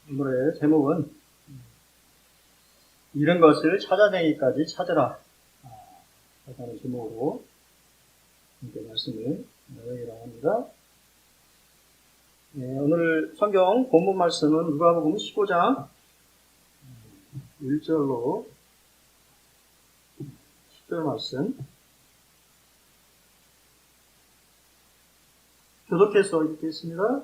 오늘의 제목은 잃은 것을 찾아내기까지 찾으라 라는 제목으로 함께 말씀을 나누기로 합니다. 오늘 성경 본문 말씀은 누가복음 15장 1절로 10절 말씀 교독해서 읽겠습니다.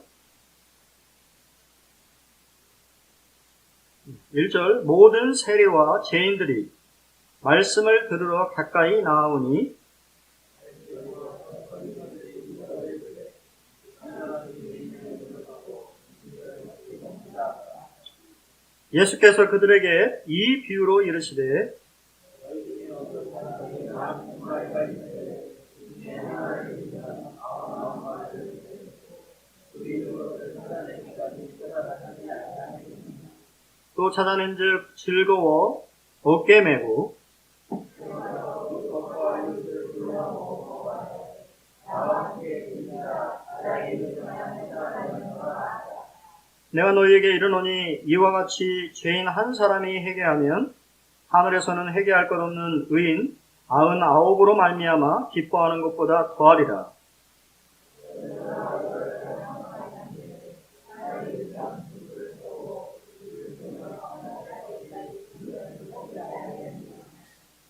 1절 모든 세리와 죄인들이 말씀을 들으러 가까이 나아오니 예수께서 그들에게 이 비유로 이르시되 또 찾아낸즉 즐거워 어깨 메고 내가 너희에게 이르노니 이와 같이 죄인 한 사람이 회개하면 하늘에서는 회개할 것 없는 의인 99으로 말미암아 기뻐하는 것보다 더하리라.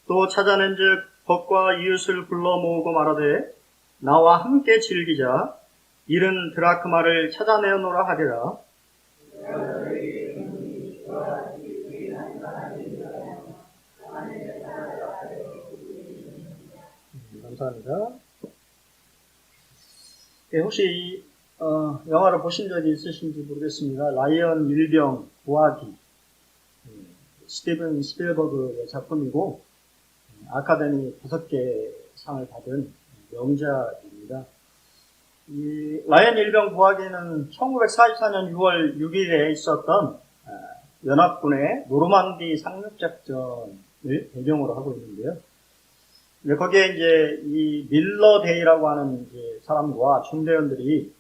또 찾아낸즉 벗과 이웃을 불러 모으고 말하되 나와 함께 즐기자 잃은 드라크마를 찾아내노라 하리라. 감사합니다. 혹시 영화를 보신 적이 있으신지 모르겠습니다. 라이언 일병 구하기 스티븐 스필버그의 작품이고 아카데미 5개 상을 받은 명작입니다. 이 라이언 일병 구하기는 1944년 6월 6일에 있었던 연합군의 노르만디 상륙작전을 배경으로 하고 있는데요. 거기에 이제 이 밀러 데이라고 하는 이제 사람과 중대원들이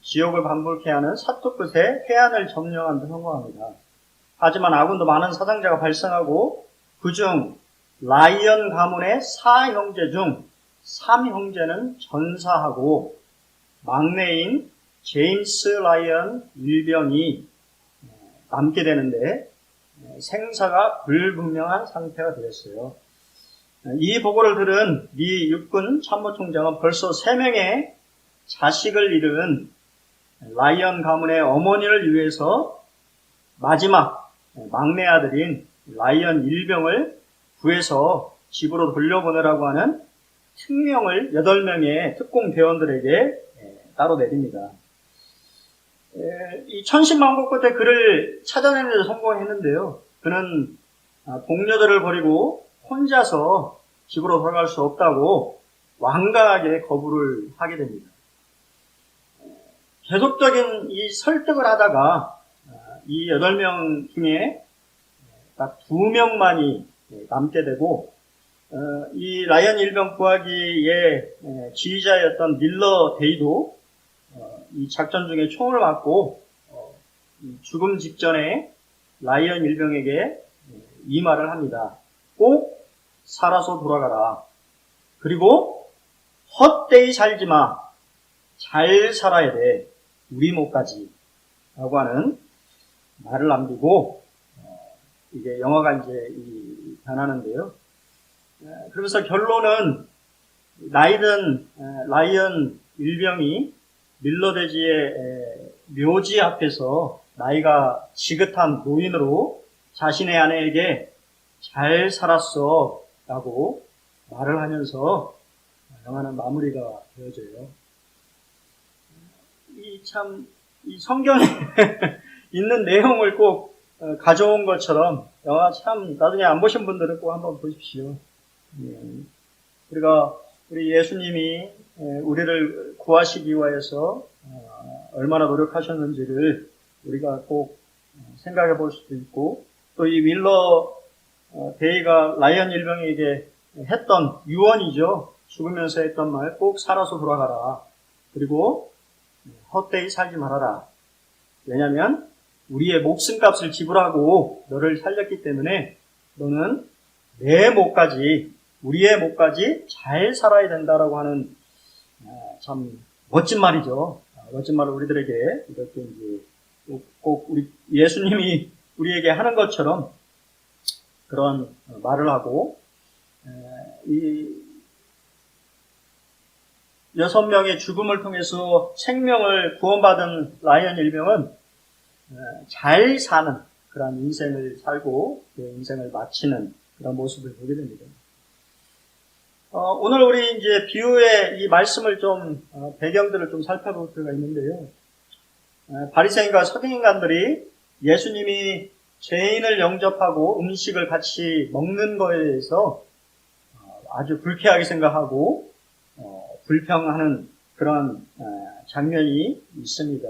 지옥을 방불케 하는 사토 끝에 해안을 점령하는 데 성공합니다. 하지만 아군도 많은 사상자가 발생하고 그중 라이언 가문의 4형제 중 3형제는 전사하고 막내인 제임스 라이언 일병이 남게 되는데 생사가 불분명한 상태가 되었어요. 이 보고를 들은 미 육군 참모총장은 벌써 3명의 자식을 잃은 라이언 가문의 어머니를 위해서 마지막 막내 아들인 라이언 일병을 구해서 집으로 돌려보내라고 하는 특명을 8명의 특공 대원들에게 따로 내립니다. 이 천신만고 끝에 그를 찾아내는 데 성공했는데요. 그는 동료들을 버리고 혼자서 집으로 돌아갈 수 없다고 완강하게 거부를 하게 됩니다. 계속적인 이 설득을 하다가 이 8명 중에 딱 2명만이 남게 되고 이 라이언 일병 구하기의 지휘자였던 밀러 데이도 이 작전 중에 총을 맞고 죽음 직전에 라이언 일병에게 이 말을 합니다. 꼭 살아서 돌아가라. 그리고 헛되이 살지 마. 잘 살아야 돼. 우리 목까지. 라고 하는 말을 남기고 이게 영화가 이제 변하는데요. 그러면서 결론은 나이든 라이언 일병이 밀러대지의 묘지 앞에서 나이가 지긋한 노인으로 자신의 아내에게 잘 살았어 라고 말을 하면서 영화는 마무리가 되어져요. 이 성경에 있는 내용을 꼭 가져온 것처럼 영화 참 나중에 안 보신 분들은 꼭 한번 보십시오. 우리 예수님이 우리를 구하시기 위해서 얼마나 노력하셨는지를 우리가 꼭 생각해 볼 수도 있고 또 이 밀러 데이가 라이언 일병에게 했던 유언이죠. 죽으면서 했던 말 꼭 살아서 돌아가라. 그리고 헛되이 살지 말아라. 왜냐하면 우리의 목숨값을 지불하고 너를 살렸기 때문에 너는 내 목까지, 우리의 목까지 잘 살아야 된다라고 하는 참 멋진 말이죠. 멋진 말을 우리들에게 이렇게 이제 꼭 우리 예수님이 우리에게 하는 것처럼 그런 말을 하고, 이 6명의 죽음을 통해서 생명을 구원받은 라이언 일병은 잘 사는 그런 인생을 살고 그 인생을 마치는 그런 모습을 보게 됩니다. 오늘 우리 이제 비유의 이 말씀을 좀 배경들을 좀 살펴볼 필요가 있는데요. 바리새인과 서기관들이 예수님이 죄인을 영접하고 음식을 같이 먹는 거에 대해서 아주 불쾌하게 생각하고 불평하는 그런 장면이 있습니다.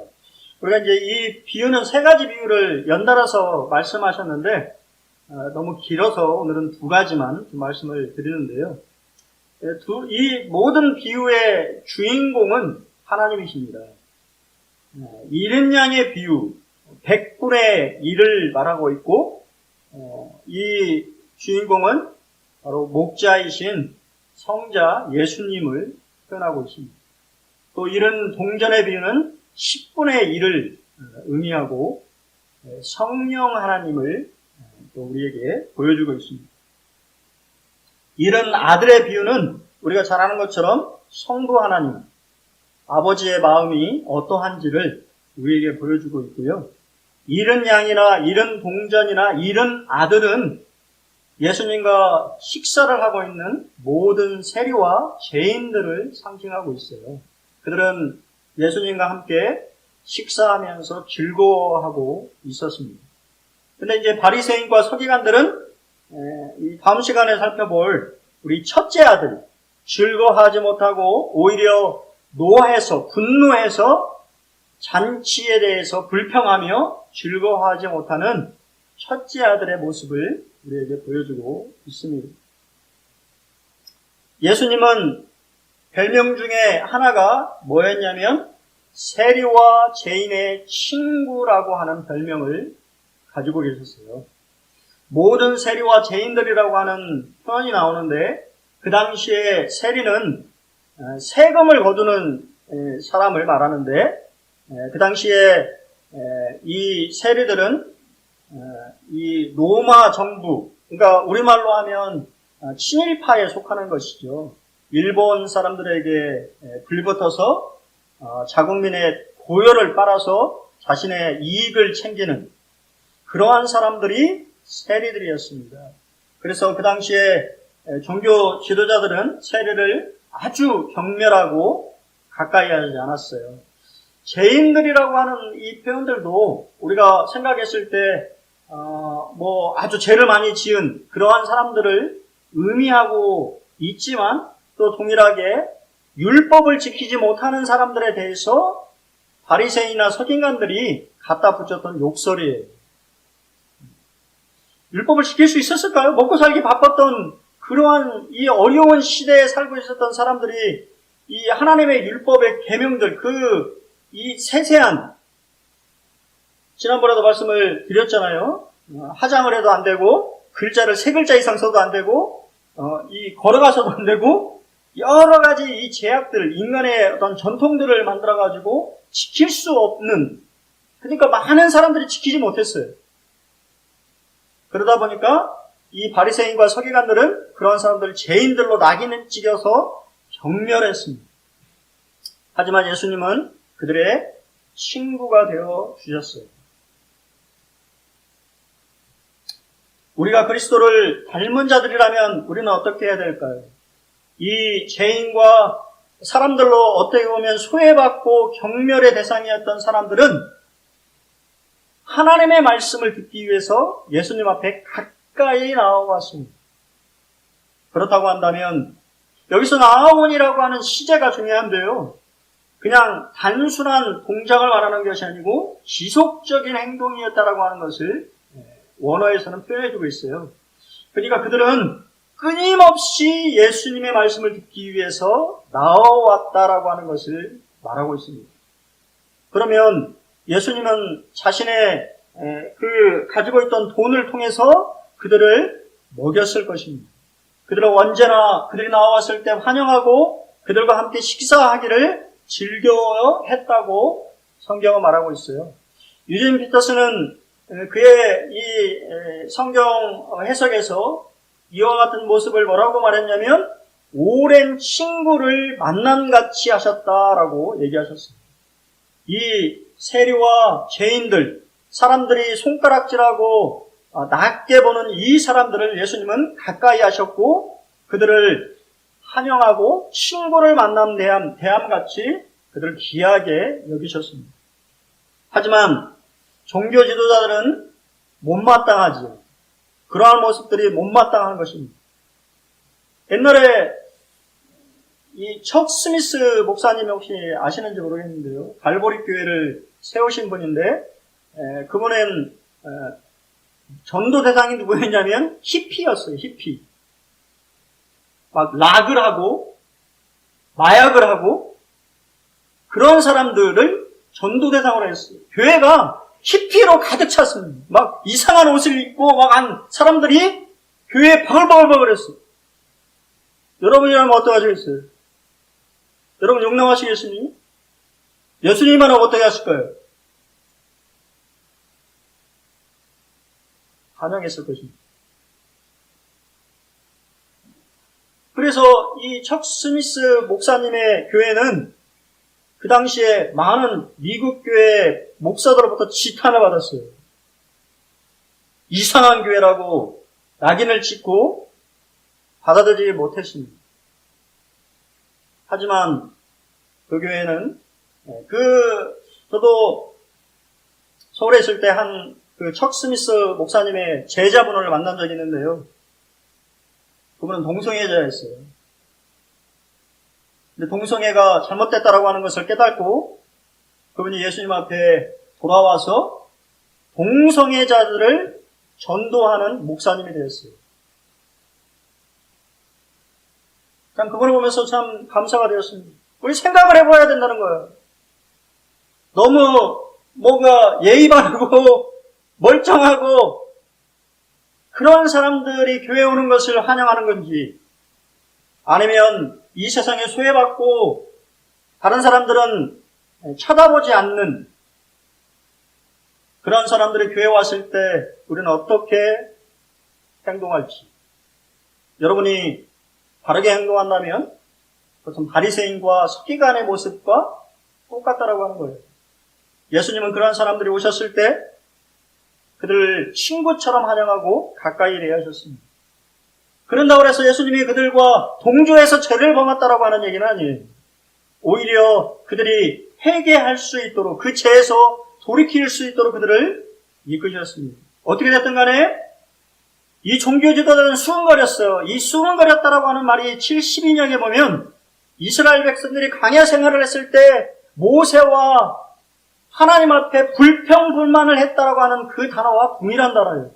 우리가 이제 이 비유는 세 가지 비유를 연달아서 말씀하셨는데 너무 길어서 오늘은 두 가지만 좀 말씀을 드리는데요. 이 모든 비유의 주인공은 하나님이십니다. 잃은 양의 비유, 100분의 1을 말하고 있고, 이 주인공은 바로 목자이신 성자 예수님을 표현하고 있습니다. 또 잃은 동전의 비유는 10분의 1을 의미하고 성령 하나님을 또 우리에게 보여주고 있습니다. 잃은 아들의 비유는 우리가 잘 아는 것처럼 성부 하나님, 아버지의 마음이 어떠한지를 우리에게 보여주고 있고요. 잃은 양이나 잃은 동전이나 잃은 아들은 예수님과 식사를 하고 있는 모든 세리와 죄인들을 상징하고 있어요. 그들은 예수님과 함께 식사하면서 즐거워하고 있었습니다. 근데 이제 바리새인과 서기관들은 이 다음 시간에 살펴볼 우리 첫째 아들, 즐거워하지 못하고 오히려 노해서, 분노해서 잔치에 대해서 불평하며 즐거워하지 못하는 첫째 아들의 모습을 우리에게 보여주고 있습니다. 예수님은 별명 중에 하나가 뭐였냐면 세리와 죄인의 친구라고 하는 별명을 가지고 계셨어요. 모든 세리와 죄인들이라고 하는 표현이 나오는데 그 당시에 세리는 세금을 거두는 사람을 말하는데 그 당시에 이 세리들은 이 로마 정부, 그러니까 우리말로 하면 친일파에 속하는 것이죠. 일본 사람들에게 불붙어서 자국민의 고열을 빨아서 자신의 이익을 챙기는 그러한 사람들이 세리들이었습니다. 그래서 그 당시에 종교 지도자들은 세리를 아주 경멸하고 가까이 하지 않았어요. 죄인들이라고 하는 이 표현들도 우리가 생각했을 때 아주 죄를 많이 지은 그러한 사람들을 의미하고 있지만 또 동일하게 율법을 지키지 못하는 사람들에 대해서 바리새인이나 서기관들이 갖다 붙였던 욕설이에요. 율법을 지킬 수 있었을까요? 먹고 살기 바빴던 그러한 이 어려운 시대에 살고 있었던 사람들이 이 하나님의 율법의 계명들, 이 세세한, 지난번에도 말씀을 드렸잖아요. 화장을 해도 안 되고, 글자를 3글자 이상 써도 안 되고, 이 걸어가서도 안 되고, 여러 가지 이 제약들, 인간의 어떤 전통들을 만들어가지고 지킬 수 없는, 그러니까 많은 사람들이 지키지 못했어요. 그러다 보니까 이 바리새인과 서기관들은 그런 사람들을 죄인들로 낙인을 찍어서 경멸했습니다. 하지만 예수님은 그들의 친구가 되어 주셨어요. 우리가 그리스도를 닮은 자들이라면 우리는 어떻게 해야 될까요? 이 죄인과 사람들로 어떻게 보면 소외받고 경멸의 대상이었던 사람들은 하나님의 말씀을 듣기 위해서 예수님 앞에 가까이 나와왔습니다. 그렇다고 한다면 여기서 나아온이라고 하는 시제가 중요한데요. 그냥 단순한 동작을 말하는 것이 아니고 지속적인 행동이었다라고 하는 것을 원어에서는 표현해주고 있어요. 그러니까 그들은 끊임없이 예수님의 말씀을 듣기 위해서 나와왔다라고 하는 것을 말하고 있습니다. 그러면 예수님은 자신의 가지고 있던 돈을 통해서 그들을 먹였을 것입니다. 그들은 언제나 그들이 나왔을 때 환영하고 그들과 함께 식사하기를 즐겨워 했다고 성경은 말하고 있어요. 유진 피터스는 그의 이 성경 해석에서 이와 같은 모습을 뭐라고 말했냐면 오랜 친구를 만난같이 하셨다라고 얘기하셨습니다. 이 세리와 죄인들, 사람들이 손가락질하고 낮게 보는 이 사람들을 예수님은 가까이 하셨고 그들을 환영하고 친구를 만난 대함같이 그들을 귀하게 여기셨습니다. 하지만 종교 지도자들은 못마땅하지요. 그러한 모습들이 못마땅한 것입니다. 옛날에 이 척 스미스 목사님이 혹시 아시는지 모르겠는데요. 갈보리 교회를 세우신 분인데 그분은 전도 대상이 누구였냐면 히피였어요. 히피. 막 락을 하고 마약을 하고 그런 사람들을 전도 대상으로 했어요. 교회가 히피로 가득 찼습니다. 막 이상한 옷을 입고 막 한 사람들이 교회에 버글버글 했어요. 여러분이라면 어떡하시겠어요? 여러분 용납하시겠습니까? 예수님은 어떻게 하실까요? 반항했을 것입니다. 그래서 이 척 스미스 목사님의 교회는 그 당시에 많은 미국 교회 목사들로부터 지탄을 받았어요. 이상한 교회라고 낙인을 찍고 받아들이지 못했습니다. 하지만 그 교회는 저도 서울에 있을 때 그 척 스미스 목사님의 제자분을 만난 적이 있는데요. 그분은 동성애자였어요. 근데 동성애가 잘못됐다라고 하는 것을 깨닫고 그분이 예수님 앞에 돌아와서 동성애자들을 전도하는 목사님이 되었어요. 참 그걸 보면서 참 감사가 되었습니다. 우리 생각을 해봐야 된다는 거예요. 너무 뭔가 예의 바르고 멀쩡하고 그런 사람들이 교회에 오는 것을 환영하는 건지 아니면 이 세상에 소외받고 다른 사람들은 쳐다보지 않는 그런 사람들이 교회에 왔을 때 우리는 어떻게 행동할지 여러분이 바르게 행동한다면 그것은 바리새인과 서기관의 모습과 똑같다라고 하는 거예요. 예수님은 그런 사람들이 오셨을 때 그들을 친구처럼 환영하고 가까이 대하셨습니다. 그런다고 해서 예수님이 그들과 동조해서 죄를 범했다라고 하는 얘기는 아니에요. 오히려 그들이 회개할 수 있도록 그 죄에서 돌이킬 수 있도록 그들을 이끄셨습니다. 어떻게 됐든 간에 이 종교 지도자들은 수군거렸어요. 이 수군거렸다라고 하는 말이 72년에 보면 이스라엘 백성들이 광야 생활을 했을 때 모세와 하나님 앞에 불평불만을 했다라고 하는 그 단어와 동일한 단어예요.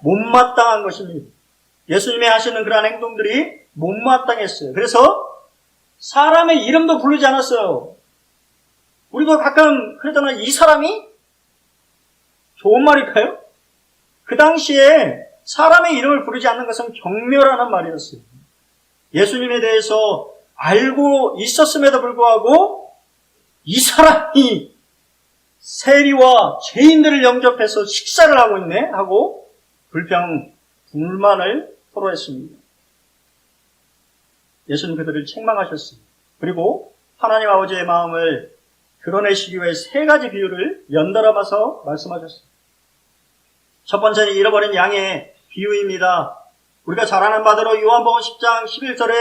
못마땅한 것입니다. 예수님이 하시는 그러한 행동들이 못마땅했어요. 그래서 사람의 이름도 부르지 않았어요. 우리도 가끔 그러잖아요. 이 사람이 좋은 말일까요? 그 당시에 사람의 이름을 부르지 않는 것은 경멸하는 말이었어요. 예수님에 대해서 알고 있었음에도 불구하고 이 사람이 세리와 죄인들을 영접해서 식사를 하고 있네 하고 불평, 불만을 토로했습니다. 예수님 그들을 책망하셨습니다. 그리고 하나님 아버지의 마음을 드러내시기 위해 세 가지 비유를 연달아봐서 말씀하셨습니다. 첫 번째는 잃어버린 양의 비유입니다. 우리가 잘 아는 바대로 요한복음 10장 11절에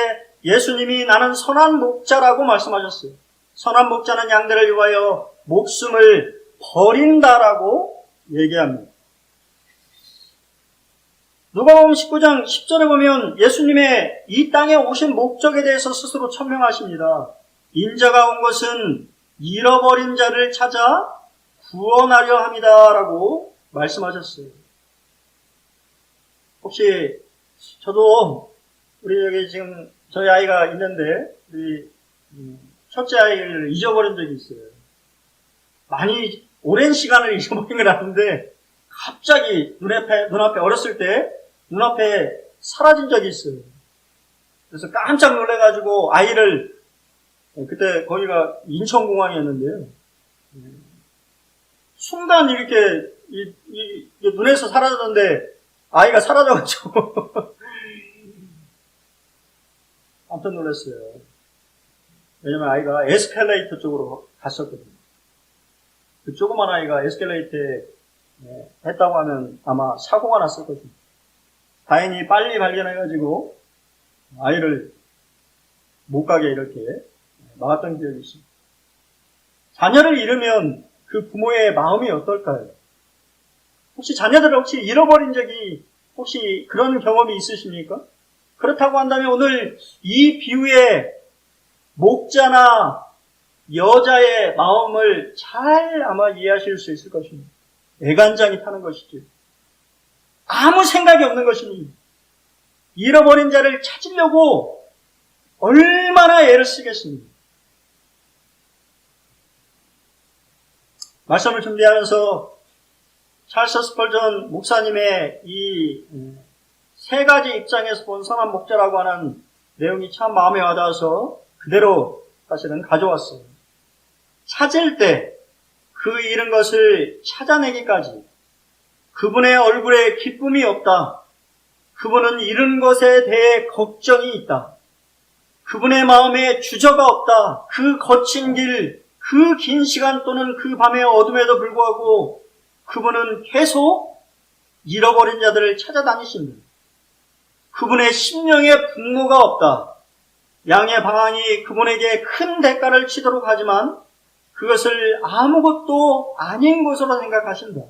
예수님이 나는 선한 목자라고 말씀하셨어요. 선한 목자는 양들을 위하여 목숨을 버린다라고 얘기합니다. 누가복음 19장 10절에 보면 예수님의 이 땅에 오신 목적에 대해서 스스로 천명하십니다. 인자가 온 것은 잃어버린 자를 찾아 구원하려 함이다라고 말씀하셨어요. 혹시 저도 우리 여기 지금 저희 아이가 있는데 우리 첫째 아이를 잊어버린 적이 있어요. 많이 오랜 시간을 잊어버린 걸 아는데 갑자기 눈앞에 어렸을 때 눈앞에 사라진 적이 있어요. 그래서 깜짝 놀래가지고 아이를, 그때 거기가 인천공항이었는데요. 순간 이렇게 눈에서 사라졌는데 아이가 사라져가지고 깜짝 놀랐어요. 왜냐면 아이가 에스컬레이터 쪽으로 갔었거든요. 그 조그만 아이가 에스컬레이터에 했다고 하면 아마 사고가 났을 거죠. 다행히 빨리 발견해가지고 아이를 못 가게 이렇게 막았던 기억이 있습니다. 자녀를 잃으면 그 부모의 마음이 어떨까요? 혹시 자녀들을 혹시 잃어버린 적이 혹시 그런 경험이 있으십니까? 그렇다고 한다면 오늘 이 비유의 목자나 여자의 마음을 잘 아마 이해하실 수 있을 것입니다. 애간장이 타는 것이죠. 아무 생각이 없는 것입니다. 잃어버린 자를 찾으려고 얼마나 애를 쓰겠습니까? 말씀을 준비하면서 찰스 스펄전 목사님의 이 세 가지 입장에서 본 선한 목자라고 하는 내용이 참 마음에 와닿아서 그대로 사실은 가져왔어요. 찾을 때 그 잃은 것을 찾아내기까지 그분의 얼굴에 기쁨이 없다. 그분은 잃은 것에 대해 걱정이 있다. 그분의 마음에 주저가 없다. 그 거친 길, 그 긴 시간 또는 그 밤의 어둠에도 불구하고 그분은 계속 잃어버린 자들을 찾아다니신다. 그분의 심령에 분노가 없다. 양의 방황이 그분에게 큰 대가를 치도록 하지만 그것을 아무것도 아닌 것으로 생각하신다.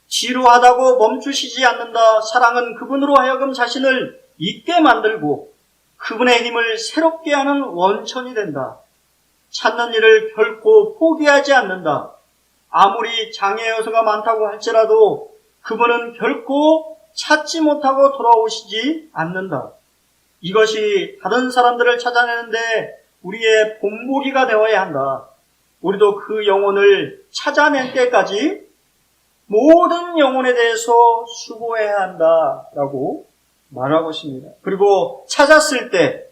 지루하다고 멈추시지 않는다. 사랑은 그분으로 하여금 자신을 잊게 만들고 그분의 힘을 새롭게 하는 원천이 된다. 찾는 일을 결코 포기하지 않는다. 아무리 장애 요소가 많다고 할지라도 그분은 결코 찾지 못하고 돌아오시지 않는다. 이것이 다른 사람들을 찾아내는데 우리의 본보기가 되어야 한다. 우리도 그 영혼을 찾아낼 때까지 모든 영혼에 대해서 수고해야 한다라고 말하고 있습니다. 그리고 찾았을 때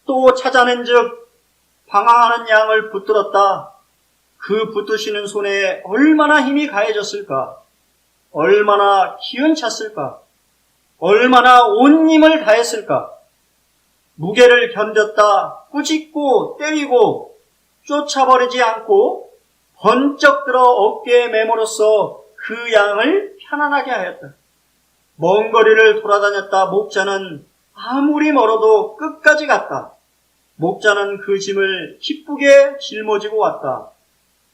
또 찾아낸 즉 방황하는 양을 붙들었다. 그 붙드시는 손에 얼마나 힘이 가해졌을까? 얼마나 기운찼을까? 얼마나 온 힘을 다했을까? 무게를 견뎠다. 꾸짖고 때리고 쫓아버리지 않고 번쩍 들어 어깨에 메모로써 그 양을 편안하게 하였다. 먼 거리를 돌아다녔다. 목자는 아무리 멀어도 끝까지 갔다. 목자는 그 짐을 기쁘게 짊어지고 왔다.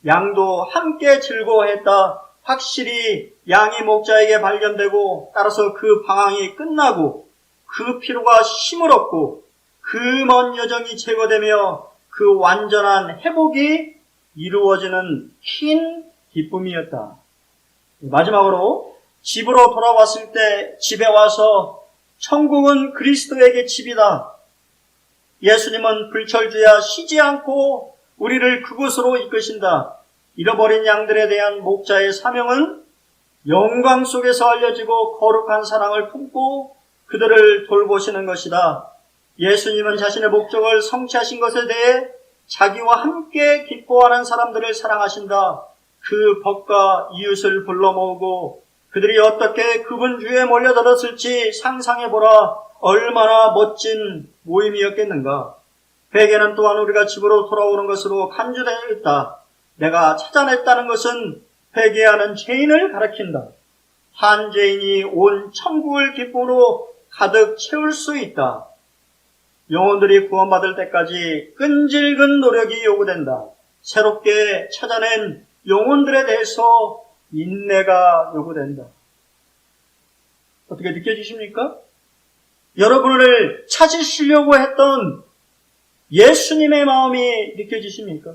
양도 함께 즐거워했다. 확실히 양이 목자에게 발견되고 따라서 그 방황이 끝나고 그 피로가 힘을 얻고 그 먼 여정이 제거되며 그 완전한 회복이 이루어지는 큰 기쁨이었다. 마지막으로 집으로 돌아왔을 때 집에 와서 천국은 그리스도에게 집이다. 예수님은 불철주야 쉬지 않고 우리를 그곳으로 이끄신다. 잃어버린 양들에 대한 목자의 사명은 영광 속에서 알려지고 거룩한 사랑을 품고 그들을 돌보시는 것이다. 예수님은 자신의 목적을 성취하신 것에 대해 자기와 함께 기뻐하는 사람들을 사랑하신다. 그 법과 이웃을 불러 모으고 그들이 어떻게 그분 주에 몰려들었을지 상상해보라. 얼마나 멋진 모임이었겠는가. 회개는 또한 우리가 집으로 돌아오는 것으로 간주되어 있다. 내가 찾아냈다는 것은 회개하는 죄인을 가리킨다. 한 죄인이 온 천국을 기쁨으로 가득 채울 수 있다. 영혼들이 구원받을 때까지 끈질긴 노력이 요구된다. 새롭게 찾아낸 영혼들에 대해서 인내가 요구된다. 어떻게 느껴지십니까? 여러분을 찾으시려고 했던 예수님의 마음이 느껴지십니까?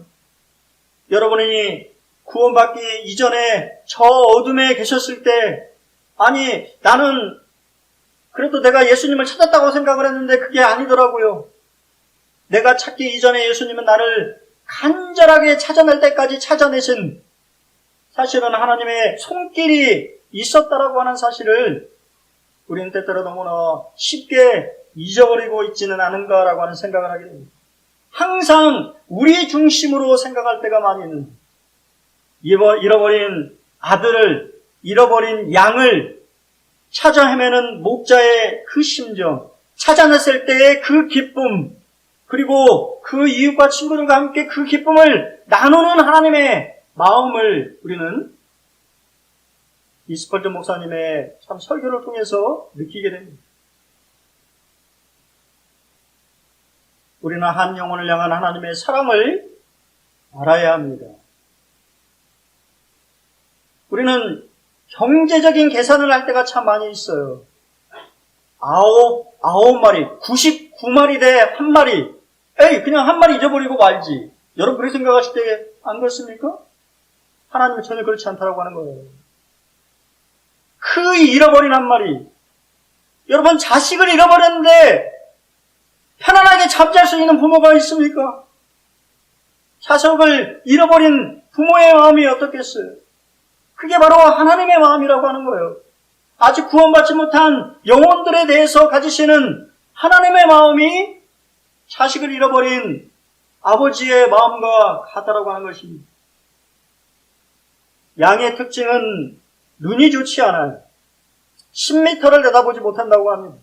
여러분이 구원받기 이전에 저 어둠에 계셨을 때, 아니 나는 그래도 내가 예수님을 찾았다고 생각을 했는데 그게 아니더라고요. 내가 찾기 이전에 예수님은 나를 간절하게 찾아낼 때까지 찾아내신, 사실은 하나님의 손길이 있었다라고 하는 사실을 우리는 때때로 너무나 쉽게 잊어버리고 있지는 않은가라고 하는 생각을 하게 됩니다. 항상 우리 중심으로 생각할 때가 많이 있는, 잃어버린 아들을, 잃어버린 양을 찾아 헤매는 목자의 그 심정, 찾아냈을 때의 그 기쁨, 그리고 그 이웃과 친구들과 함께 그 기쁨을 나누는 하나님의 마음을 우리는 이스펄전 목사님의 참 설교를 통해서 느끼게 됩니다. 우리는 한 영혼을 향한 하나님의 사랑을 알아야 합니다. 우리는 경제적인 계산을 할 때가 참 많이 있어요. 9마리, 99마리 대 1마리. 에이, 그냥 1마리 잊어버리고 말지. 여러분 그렇게 생각하실 때 안 그렇습니까? 하나님은 전혀 그렇지 않다고 하는 거예요. 그 잃어버린 1마리. 여러분 자식을 잃어버렸는데 편안하게 잠잘 수 있는 부모가 있습니까? 자식을 잃어버린 부모의 마음이 어떻겠어요? 그게 바로 하나님의 마음이라고 하는 거예요. 아직 구원받지 못한 영혼들에 대해서 가지시는 하나님의 마음이 자식을 잃어버린 아버지의 마음과 같다라고 하는 것입니다. 양의 특징은 눈이 좋지 않아요. 10m를 내다보지 못한다고 합니다.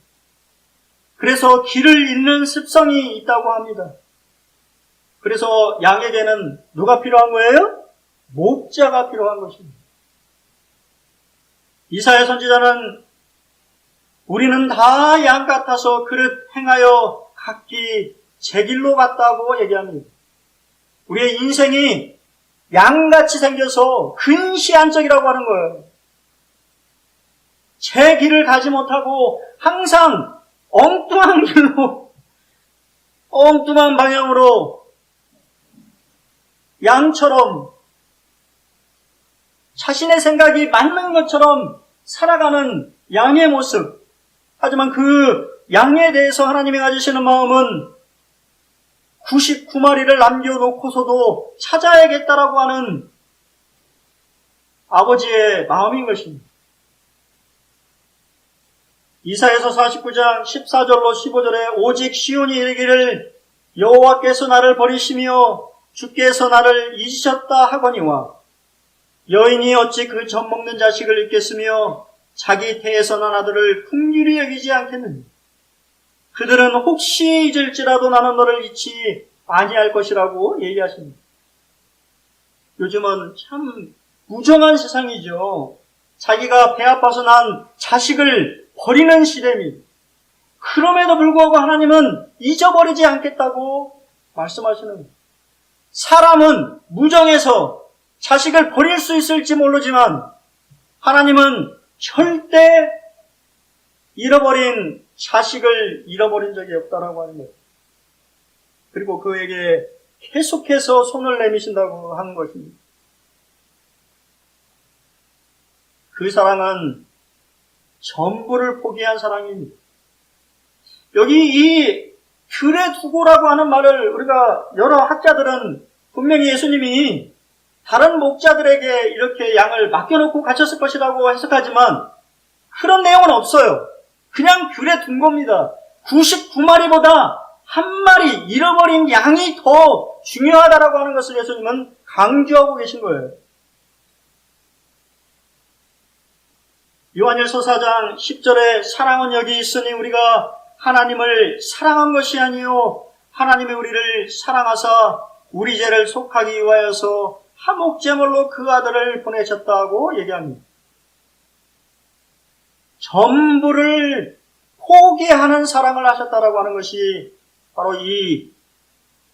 그래서 길을 잃는 습성이 있다고 합니다. 그래서 양에게는 누가 필요한 거예요? 목자가 필요한 것입니다. 이사야 선지자는 우리는 다 양 같아서 그릇 행하여 각기 제 길로 갔다고 얘기합니다. 우리의 인생이 양같이 생겨서 근시안적이라고 하는 거예요. 제 길을 가지 못하고 항상 엉뚱한 길로, 엉뚱한 방향으로 양처럼 자신의 생각이 맞는 것처럼 살아가는 양의 모습. 하지만 그 양에 대해서 하나님이 가지시는 마음은 99마리를 남겨놓고서도 찾아야겠다라고 하는 아버지의 마음인 것입니다. 이사야서 49장 14절로 15절에 오직 시온이 이르기를 여호와께서 나를 버리시며 주께서 나를 잊으셨다 하거니와 여인이 어찌 그 젖 먹는 자식을 잊겠으며 자기 태에서 난 아들을 긍휼히 여기지 않겠느냐. 그들은 혹시 잊을지라도 나는 너를 잊지 아니할 것이라고 얘기하십니다. 요즘은 참 무정한 세상이죠. 자기가 배 아파서 난 자식을 버리는 시대입니다. 그럼에도 불구하고 하나님은 잊어버리지 않겠다고 말씀하시는 거예요. 사람은 무정해서 자식을 버릴 수 있을지 모르지만 하나님은 절대 잃어버린 자식을 잃어버린 적이 없다라고 하는 거예요. 그리고 그에게 계속해서 손을 내미신다고 하는 것입니다. 그 사랑은 전부를 포기한 사랑입니다. 여기 이 들에 두고라고 하는 말을 우리가 여러 학자들은 분명히 예수님이 다른 목자들에게 이렇게 양을 맡겨놓고 가셨을 것이라고 해석하지만 그런 내용은 없어요. 그냥 귤에 둔 겁니다. 99마리보다 1마리 잃어버린 양이 더 중요하다라고 하는 것을 예수님은 강조하고 계신 거예요. 요한일서 4장 10절에 사랑은 여기 있으니 우리가 하나님을 사랑한 것이 아니요 하나님이 우리를 사랑하사 우리 죄를 속하기 위하여서 화목제물로 그 아들을 보내셨다고 얘기합니다. 전부를 포기하는 사랑을 하셨다라고 하는 것이 바로 이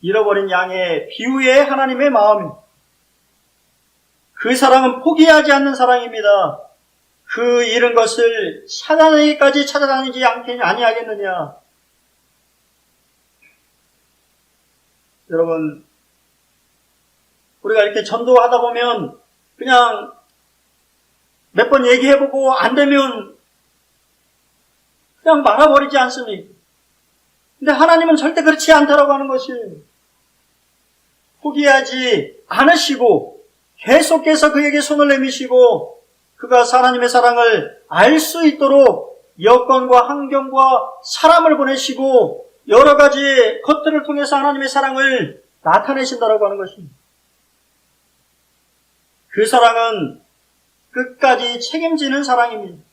잃어버린 양의 비유의 하나님의 마음입니다. 그 사랑은 포기하지 않는 사랑입니다. 그 잃은 것을 찾아내기까지 찾아다니지 아니하겠느냐. 여러분, 우리가 이렇게 전도하다 보면 그냥 몇 번 얘기해보고 안 되면 그냥 말아버리지 않습니까? 근데 하나님은 절대 그렇지 않다라고 하는 것이 포기하지 않으시고 계속해서 그에게 손을 내미시고 그가 하나님의 사랑을 알 수 있도록 여건과 환경과 사람을 보내시고 여러 가지 것들을 통해서 하나님의 사랑을 나타내신다라고 하는 것입니다. 그 사랑은 끝까지 책임지는 사랑입니다.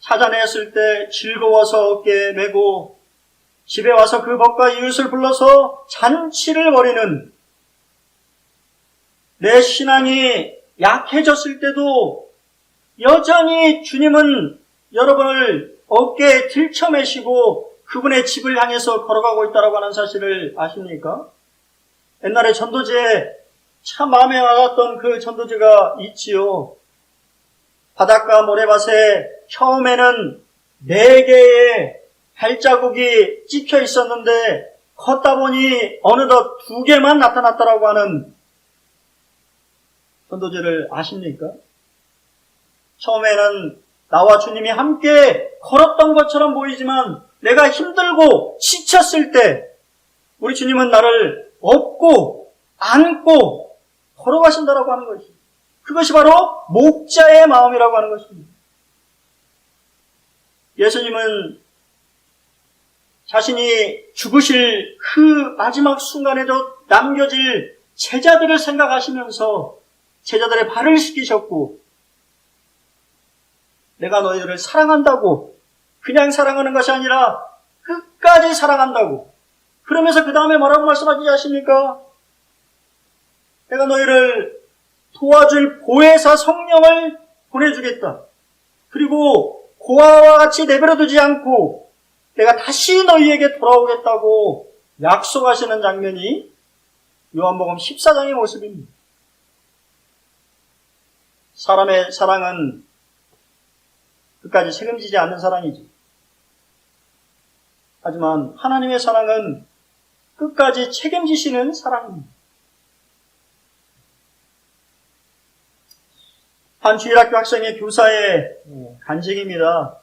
찾아냈을 때 즐거워서 어깨에 메고 집에 와서 그 법과 이웃을 불러서 잔치를 벌이는, 내 신앙이 약해졌을 때도 여전히 주님은 여러분을 어깨에 들쳐매시고 그분의 집을 향해서 걸어가고 있다고 하는 사실을 아십니까? 옛날에 전도제 참 마음에 와닿았던 그 전도제가 있지요. 바닷가 모래밭에 처음에는 4개의 발자국이 찍혀 있었는데 걷다 보니 어느덧 2개만 나타났다라고 하는 전도제를 아십니까? 처음에는 나와 주님이 함께 걸었던 것처럼 보이지만 내가 힘들고 지쳤을 때 우리 주님은 나를 업고 안고 걸어가신다라고 하는 것입니다. 그것이 바로 목자의 마음이라고 하는 것입니다. 예수님은 자신이 죽으실 그 마지막 순간에도 남겨질 제자들을 생각하시면서 제자들의 발을 씻기셨고, 내가 너희들을 사랑한다고, 그냥 사랑하는 것이 아니라 끝까지 사랑한다고. 그러면서 그 다음에 뭐라고 말씀하시지 않습니까? 내가 너희를 도와줄 보혜사 성령을 보내주겠다. 그리고 고아와 같이 내버려두지 않고 내가 다시 너희에게 돌아오겠다고 약속하시는 장면이 요한복음 14장의 모습입니다. 사람의 사랑은 끝까지 책임지지 않는 사랑이지. 하지만 하나님의 사랑은 끝까지 책임지시는 사랑입니다. 한 주일학교 학생의 교사의 간증입니다.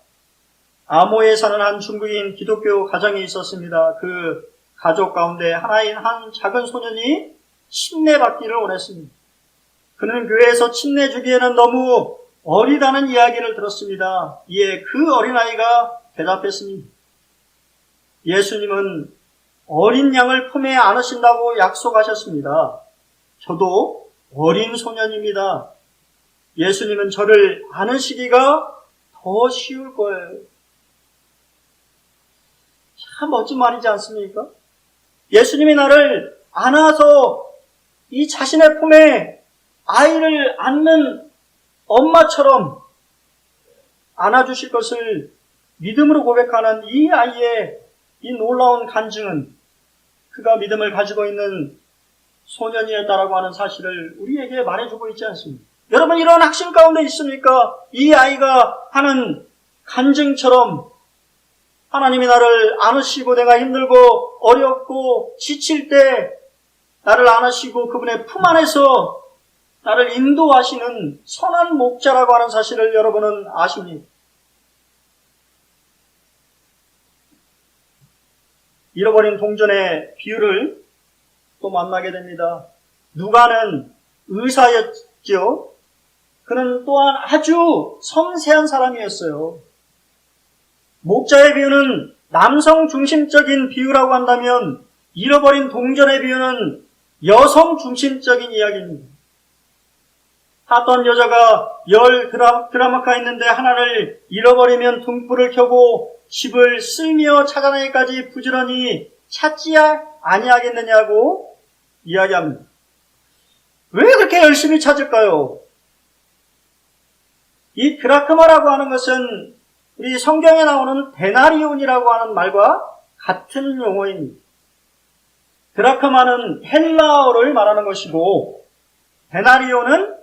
아모에 사는 한 중국인 기독교 가정이 있었습니다. 그 가족 가운데 하나인 한 작은 소년이 침례받기를 원했습니다. 그는 교회에서 침례 주기에는 너무 어리다는 이야기를 들었습니다. 이에 그 어린아이가 대답했습니다. 예수님은 어린 양을 품에 안으신다고 약속하셨습니다. 저도 어린 소년입니다. 예수님은 저를 안으시기가 더 쉬울 거예요. 참 멋진 말이지 않습니까? 예수님이 나를 안아서 이 자신의 품에 아이를 안는 엄마처럼 안아주실 것을 믿음으로 고백하는 이 아이의 이 놀라운 간증은 그가 믿음을 가지고 있는 소년이었다라고 하는 사실을 우리에게 말해주고 있지 않습니까? 여러분, 이런 확신 가운데 있습니까? 이 아이가 하는 간증처럼 하나님이 나를 안으시고 내가 힘들고 어렵고 지칠 때 나를 안으시고 그분의 품 안에서 나를 인도하시는 선한 목자라고 하는 사실을 여러분은 아십니까? 잃어버린 동전의 비유를 또 만나게 됩니다. 누가는 의사였죠. 그는 또한 아주 섬세한 사람이었어요. 목자의 비유는 남성 중심적인 비유라고 한다면 잃어버린 동전의 비유는 여성 중심적인 이야기입니다. 어떤 여자가 10드라마가 있는데 하나를 잃어버리면 등불을 켜고 집을 쓸며 찾아내기까지 부지런히 찾지 아니하겠느냐고 이야기합니다. 왜 그렇게 열심히 찾을까요? 이 드라크마라고 하는 것은 우리 성경에 나오는 데나리온이라고 하는 말과 같은 용어입니다. 드라크마는 헬라어를 말하는 것이고 데나리온은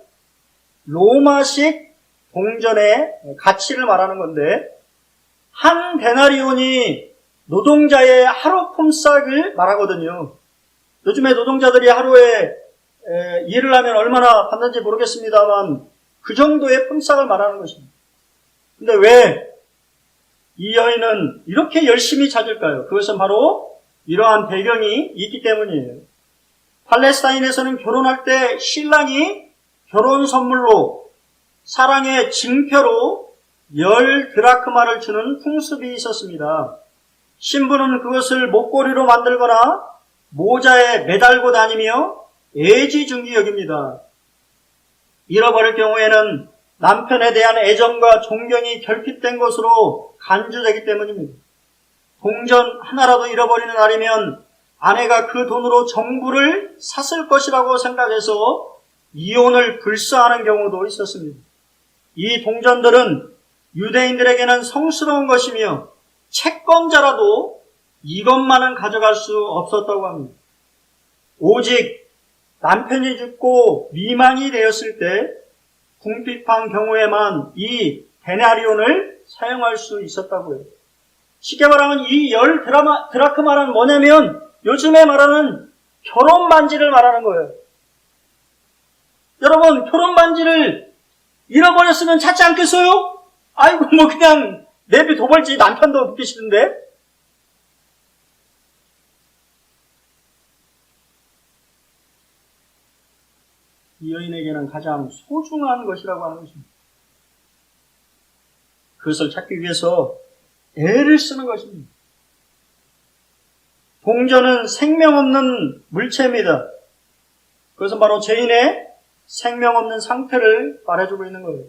로마식 동전의 가치를 말하는 건데, 한 데나리온이 노동자의 하루 품삯을 말하거든요. 요즘에 노동자들이 하루에 일을 하면 얼마나 받는지 모르겠습니다만 그 정도의 품삯을 말하는 것입니다. 근데 왜 이 여인은 이렇게 열심히 찾을까요? 그것은 바로 이러한 배경이 있기 때문이에요. 팔레스타인에서는 결혼할 때 신랑이 결혼 선물로 사랑의 증표로 10드라크마를 주는 풍습이 있었습니다. 신부는 그것을 목걸이로 만들거나 모자에 매달고 다니며 애지중지 여깁니다. 잃어버릴 경우에는 남편에 대한 애정과 존경이 결핍된 것으로 간주되기 때문입니다. 동전 하나라도 잃어버리는 날이면 아내가 그 돈으로 정부를 샀을 것이라고 생각해서 이혼을 불사하는 경우도 있었습니다. 이 동전들은 유대인들에게는 성스러운 것이며 채권자라도 이것만은 가져갈 수 없었다고 합니다. 오직 남편이 죽고 미망이 되었을 때 궁핍한 경우에만 이 데나리온을 사용할 수 있었다고 해요. 쉽게 말하면 이 10드라크마는 뭐냐면 요즘에 말하는 결혼 반지를 말하는 거예요. 여러분, 결혼 반지를 잃어버렸으면 찾지 않겠어요? 아이고, 뭐 그냥 내비둬볼지 남편도 묻기 싫은데. 이 여인에게는 가장 소중한 것이라고 하는 것입니다. 그것을 찾기 위해서 애를 쓰는 것입니다. 동전은 생명 없는 물체입니다. 그것은 바로 죄인의 생명 없는 상태를 말해주고 있는 거예요.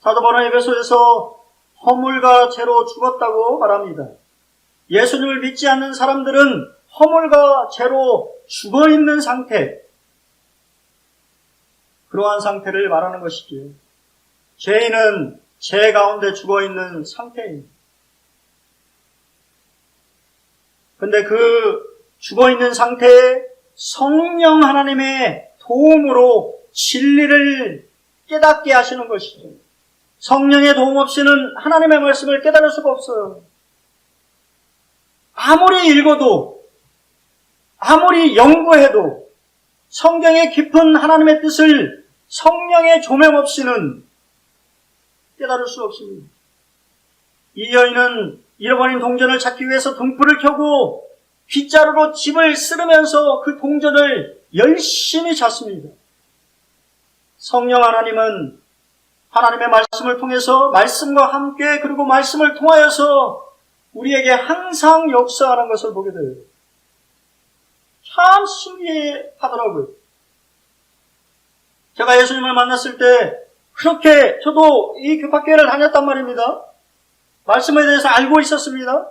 사도 바울은 에베소에서 허물과 죄로 죽었다고 말합니다. 예수님을 믿지 않는 사람들은 허물과 죄로 죽어있는 상태, 그러한 상태를 말하는 것이지요. 죄인은 죄 가운데 죽어있는 상태입니다. 근데 그 죽어있는 상태에 성령 하나님의 도움으로 진리를 깨닫게 하시는 것이죠. 성령의 도움 없이는 하나님의 말씀을 깨달을 수가 없어요. 아무리 읽어도, 아무리 연구해도 성경의 깊은 하나님의 뜻을 성령의 조명 없이는 깨달을 수 없습니다. 이 여인은 잃어버린 동전을 찾기 위해서 등불을 켜고 빗자루로 집을 쓸으면서 그 동전을 열심히 찾습니다. 성령 하나님은 하나님의 말씀을 통해서 말씀과 함께 그리고 말씀을 통하여서 우리에게 항상 역사하는 것을 보게 돼요. 참 신기하더라고요. 제가 예수님을 만났을 때 그렇게 저도 이 교파교회를 다녔단 말입니다. 말씀에 대해서 알고 있었습니다.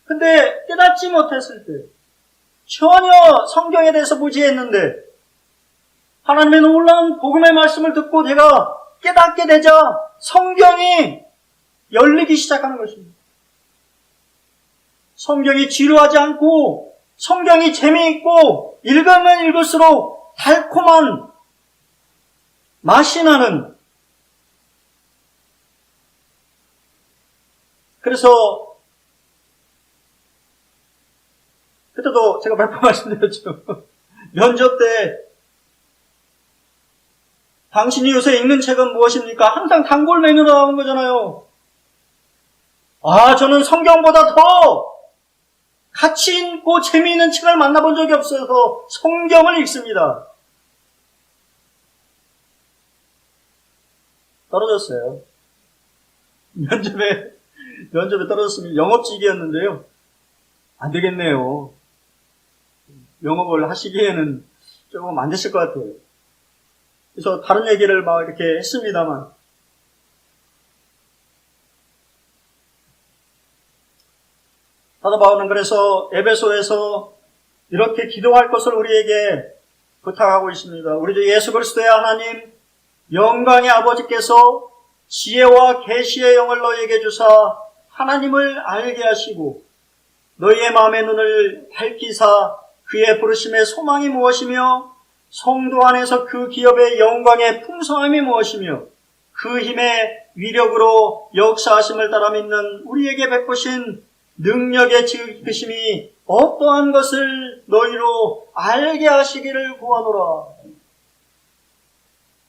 근데 깨닫지 못했을 때 전혀 성경에 대해서 무지했는데 하나님의 놀라운 복음의 말씀을 듣고 제가 깨닫게 되자 성경이 열리기 시작하는 것입니다. 성경이 지루하지 않고 성경이 재미있고 읽으면 읽을수록 달콤한 맛이 나는, 그래서 그때도 제가 몇 번 말씀드렸죠. 면접 때 당신이 요새 읽는 책은 무엇입니까? 항상 단골 메뉴로 나오는 거잖아요. 저는 성경보다 더 가치 있고 재미있는 책을 만나본 적이 없어서 성경을 읽습니다. 떨어졌어요. 면접에 떨어졌으면 영업직이었는데요. 안 되겠네요. 영업을 하시기에는 조금 안 되실 것 같아요. 그래서 다른 얘기를 막 이렇게 했습니다만, 사도 바울은 그래서 에베소에서 이렇게 기도할 것을 우리에게 부탁하고 있습니다. 우리 주 예수 그리스도의 하나님, 영광의 아버지께서 지혜와 계시의 영을 너희에게 주사 하나님을 알게 하시고 너희의 마음의 눈을 밝히사 그의 부르심의 소망이 무엇이며 성도 안에서 그 기업의 영광의 풍성함이 무엇이며 그 힘의 위력으로 역사하심을 따라 믿는 우리에게 베푸신 능력의 지으심이 어떠한 것을 너희로 알게 하시기를 구하노라.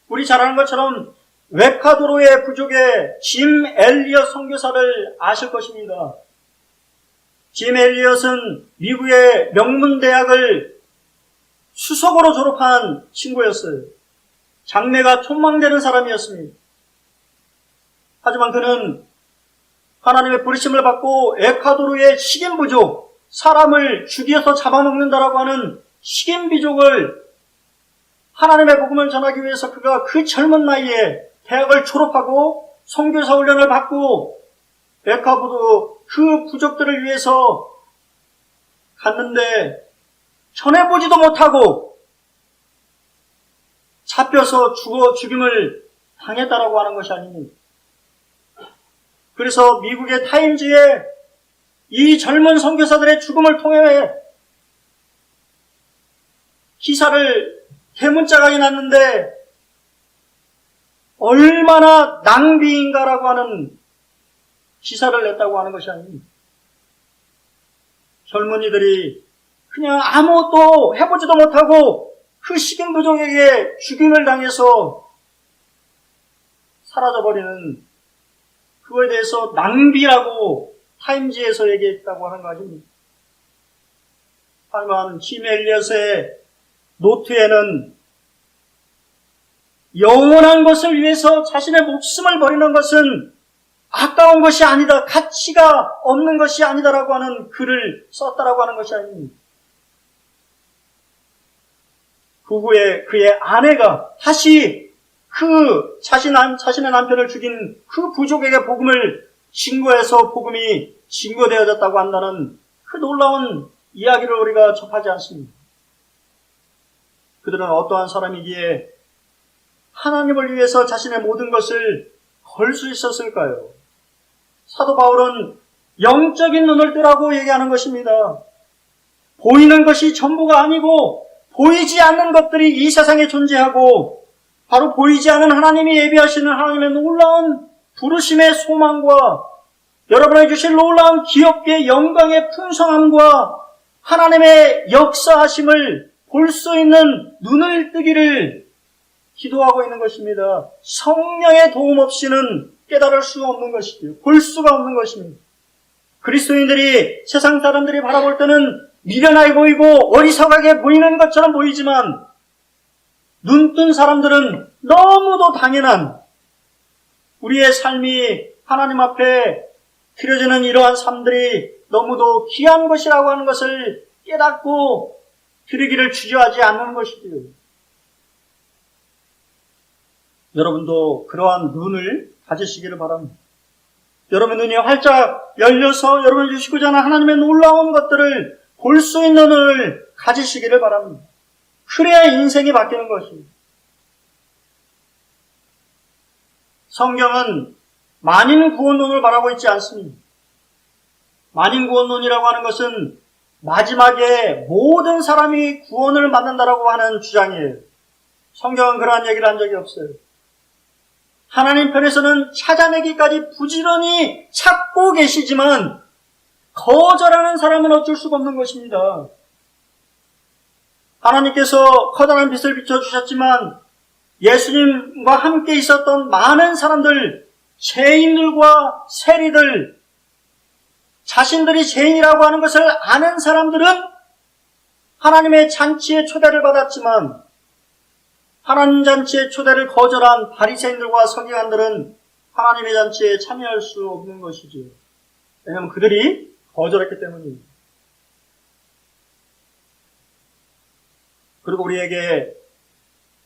우리 잘 아는 것처럼 웨카도로의 부족의 짐 엘리엇 선교사를 아실 것입니다. 짐 엘리엇은 미국의 명문대학을 수석으로 졸업한 친구였어요. 장래가 촉망되는 사람이었습니다. 하지만 그는 하나님의 부르심을 받고 에콰도르의 식인부족, 사람을 죽여서 잡아먹는다라고 하는 식인비족을 하나님의 복음을 전하기 위해서 그가 그 젊은 나이에 대학을 졸업하고 선교사 훈련을 받고 에콰도르 그 부족들을 위해서 갔는데 전해보지도 못하고 잡혀서 죽임을 당했다라고 하는 것이 아닙니다. 그래서 미국의 타임즈에 이 젊은 선교사들의 죽음을 통해 기사를 대문짝하게 났는데 얼마나 낭비인가라고 하는 기사를 냈다고 하는 것이 아닙니다. 젊은이들이 그냥 아무것도 해보지도 못하고 그 식인부족에게 죽임을 당해서 사라져버리는 그거에 대해서 낭비라고 타임지에서 얘기했다고 하는 거 아닙니까? 하지만 짐 엘리엇의 노트에는 영원한 것을 위해서 자신의 목숨을 버리는 것은 아까운 것이 아니다, 가치가 없는 것이 아니다라고 하는 글을 썼다라고 하는 것이 아닙니다. 그 후에 그의 아내가 다시 그 자신의 남편을 죽인 그 부족에게 복음을 증거해서 복음이 증거되어졌다고 한다는 그 놀라운 이야기를 우리가 접하지 않습니다. 그들은 어떠한 사람이기에 하나님을 위해서 자신의 모든 것을 걸 수 있었을까요? 사도 바울은 영적인 눈을 뜨라고 얘기하는 것입니다. 보이는 것이 전부가 아니고 보이지 않는 것들이 이 세상에 존재하고 바로 보이지 않는 하나님이 예비하시는 하나님의 놀라운 부르심의 소망과 여러분에게 주실 놀라운 기업의 영광의 풍성함과 하나님의 역사하심을 볼 수 있는 눈을 뜨기를 기도하고 있는 것입니다. 성령의 도움 없이는 깨달을 수 없는 것이지요. 볼 수가 없는 것입니다. 그리스도인들이 세상 사람들이 바라볼 때는 미련하게 보이고 어리석하게 보이는 것처럼 보이지만 눈뜬 사람들은 너무도 당연한 우리의 삶이 하나님 앞에 드려지는 이러한 삶들이 너무도 귀한 것이라고 하는 것을 깨닫고 드리기를 주저하지 않는 것이지요. 여러분도 그러한 눈을 가지시기를 바랍니다. 여러분 눈이 활짝 열려서 여러분이 주시고자 하는 하나님의 놀라운 것들을 볼 수 있는 눈을 가지시기를 바랍니다. 그래야 인생이 바뀌는 것입니다. 성경은 만인 구원론을 말하고 있지 않습니다. 만인 구원론이라고 하는 것은 마지막에 모든 사람이 구원을 받는다라고 하는 주장이에요. 성경은 그러한 얘기를 한 적이 없어요. 하나님 편에서는 찾아내기까지 부지런히 찾고 계시지만 거절하는 사람은 어쩔 수가 없는 것입니다. 하나님께서 커다란 빛을 비춰주셨지만 예수님과 함께 있었던 많은 사람들, 죄인들과 세리들, 자신들이 죄인이라고 하는 것을 아는 사람들은 하나님의 잔치에 초대를 받았지만 하나님 잔치의 초대를 거절한 바리새인들과 서기관들은 하나님의 잔치에 참여할 수 없는 것이지요. 왜냐하면 그들이 거절했기 때문입니다. 그리고 우리에게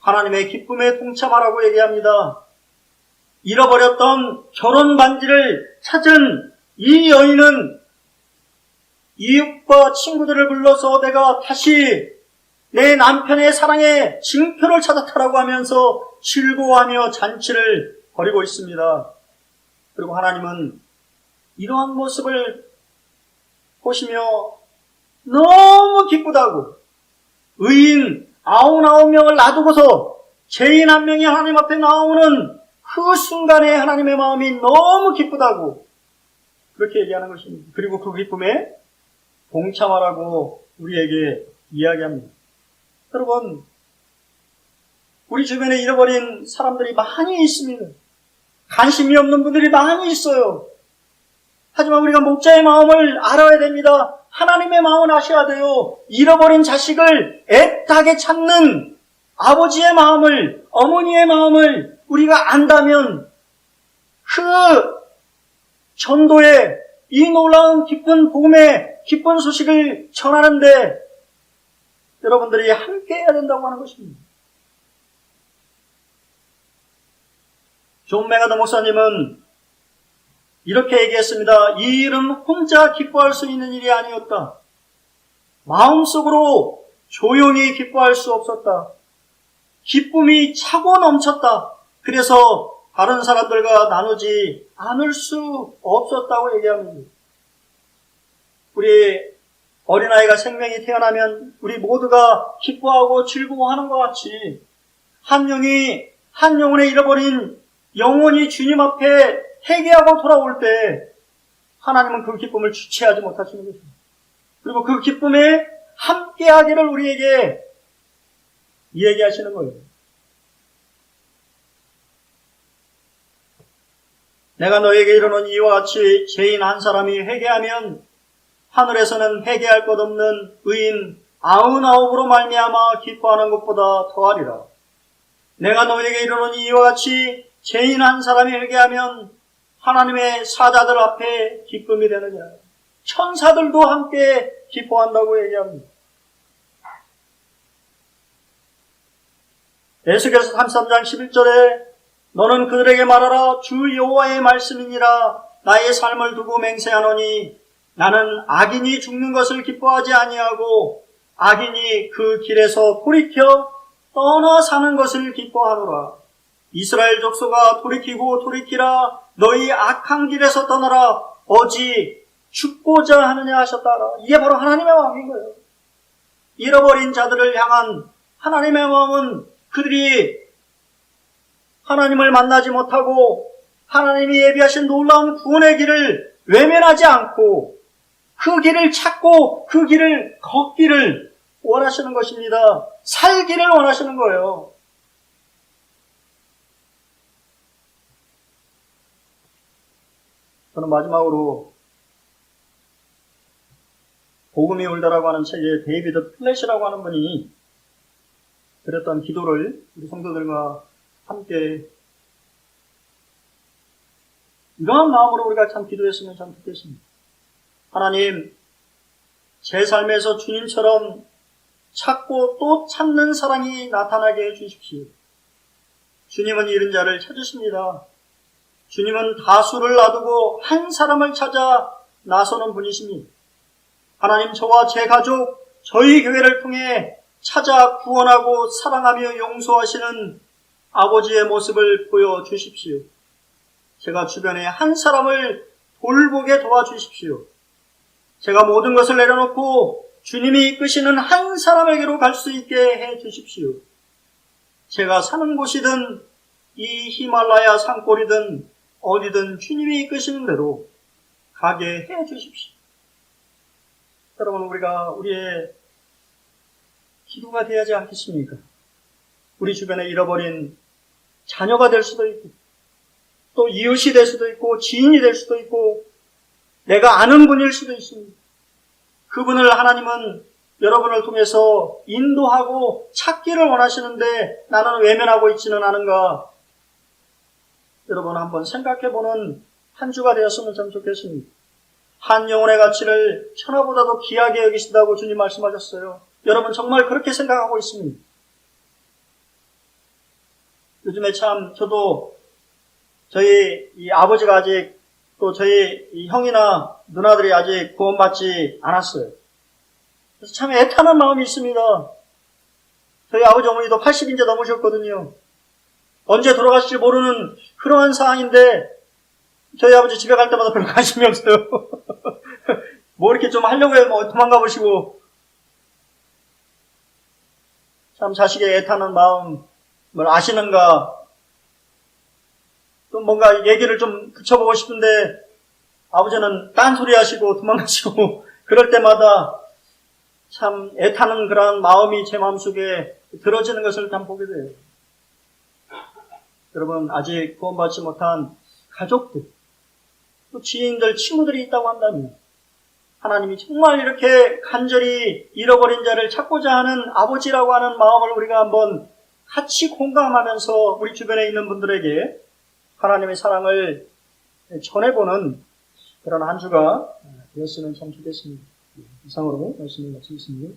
하나님의 기쁨에 동참하라고 얘기합니다. 잃어버렸던 결혼 반지를 찾은 이 여인은 이웃과 친구들을 불러서 내가 다시 내 남편의 사랑의 징표를 찾았다라고 하면서 즐거워하며 잔치를 벌이고 있습니다. 그리고 하나님은 이러한 모습을 보시며 너무 기쁘다고 의인 99명을 놔두고서 죄인 한 명이 하나님 앞에 나오는 그 순간에 하나님의 마음이 너무 기쁘다고 그렇게 얘기하는 것입니다. 그리고 그 기쁨에 동참하라고 우리에게 이야기합니다. 여러분, 우리 주변에 잃어버린 사람들이 많이 있습니다. 관심이 없는 분들이 많이 있어요. 하지만 우리가 목자의 마음을 알아야 됩니다. 하나님의 마음을 아셔야 돼요. 잃어버린 자식을 애타게 찾는 아버지의 마음을, 어머니의 마음을 우리가 안다면 그 전도에 이 놀라운 기쁜 복음의 기쁜 소식을 전하는데 여러분들이 함께 해야 된다고 하는 것입니다. 존 메가더 목사님은 이렇게 얘기했습니다. 이 일은 혼자 기뻐할 수 있는 일이 아니었다. 마음속으로 조용히 기뻐할 수 없었다. 기쁨이 차고 넘쳤다. 그래서 다른 사람들과 나누지 않을 수 없었다고 얘기합니다. 우리 어린아이가 생명이 태어나면 우리 모두가 기뻐하고 즐거워하는 것 같이 한 영혼의 잃어버린 영혼이 주님 앞에 회개하고 돌아올 때 하나님은 그 기쁨을 주체하지 못하시는 것입니다. 그리고 그 기쁨에 함께하기를 우리에게 얘기하시는 거예요. 내가 너에게 이르노니 이와 같이 죄인 한 사람이 회개하면 하늘에서는 회개할 것 없는 의인 99으로 말미암아 기뻐하는 것보다 더하리라. 내가 너에게 이르노니 이와 같이 죄인 한 사람이 회개하면 하나님의 사자들 앞에 기쁨이 되느니라. 천사들도 함께 기뻐한다고 얘기합니다. 에스겔서 33장 11절에 너는 그들에게 말하라. 주 여호와의 말씀이니라. 나의 삶을 두고 맹세하노니 나는 악인이 죽는 것을 기뻐하지 아니하고 악인이 그 길에서 돌이켜 떠나 사는 것을 기뻐하노라. 이스라엘 족속아 돌이키고 돌이키라. 너희 악한 길에서 떠나라. 어찌 죽고자 하느냐 하셨다라. 이게 바로 하나님의 마음인 거예요. 잃어버린 자들을 향한 하나님의 마음은 그들이 하나님을 만나지 못하고 하나님이 예비하신 놀라운 구원의 길을 외면하지 않고 그 길을 찾고 그 길을 걷기를 원하시는 것입니다. 살기를 원하시는 거예요. 저는 마지막으로 복음이 울다라고 하는 책에 데이비드 플랫이라고 하는 분이 드렸던 기도를 우리 성도들과 함께 이러한 마음으로 우리가 참 기도했으면 참 좋겠습니다. 하나님, 제 삶에서 주님처럼 찾고 또 찾는 사랑이 나타나게 해주십시오. 주님은 잃은 자를 찾으십니다. 주님은 다수를 놔두고 한 사람을 찾아 나서는 분이십니다. 하나님, 저와 제 가족, 저희 교회를 통해 찾아 구원하고 사랑하며 용서하시는 아버지의 모습을 보여주십시오. 제가 주변에 한 사람을 돌보게 도와주십시오. 제가 모든 것을 내려놓고 주님이 이끄시는 한 사람에게로 갈 수 있게 해주십시오. 제가 사는 곳이든 이 히말라야 산골이든 어디든 주님이 이끄시는 대로 가게 해주십시오. 여러분, 우리가 우리의 기도가 되어야지 않겠습니까? 우리 주변에 잃어버린 자녀가 될 수도 있고 또 이웃이 될 수도 있고 지인이 될 수도 있고 내가 아는 분일 수도 있습니다. 그분을 하나님은 여러분을 통해서 인도하고 찾기를 원하시는데 나는 외면하고 있지는 않은가? 여러분 한번 생각해보는 한 주가 되었으면 참 좋겠습니다. 한 영혼의 가치를 천하보다도 귀하게 여기신다고 주님 말씀하셨어요. 여러분 정말 그렇게 생각하고 있습니다. 요즘에 참 저도 저희 이 아버지가 아직 또 저희 이 형이나 누나들이 아직 구원받지 않았어요. 그래서 참 애타는 마음이 있습니다. 저희 아버지 어머니도 80인제 넘으셨거든요. 언제 돌아가실지 모르는 그러한 상황인데 저희 아버지 집에 갈 때마다 별로 관심이 없어요. 뭐 이렇게 좀 하려고 해요. 뭐 도망가 보시고. 참 자식의 애타는 마음을 아시는가? 또 뭔가 얘기를 좀 붙여보고 싶은데 아버지는 딴소리 하시고 도망가시고 그럴 때마다 참 애타는 그런 마음이 제 마음속에 들어지는 것을 참 보게 돼요. 여러분 아직 구원받지 못한 가족들, 또 지인들, 친구들이 있다고 한다면 하나님이 정말 이렇게 간절히 잃어버린 자를 찾고자 하는 아버지라고 하는 마음을 우리가 한번 같이 공감하면서 우리 주변에 있는 분들에게 하나님의 사랑을 전해보는 그런 한 주가 되었으면 참 좋겠습니다. 이상으로 말씀을 마치겠습니다.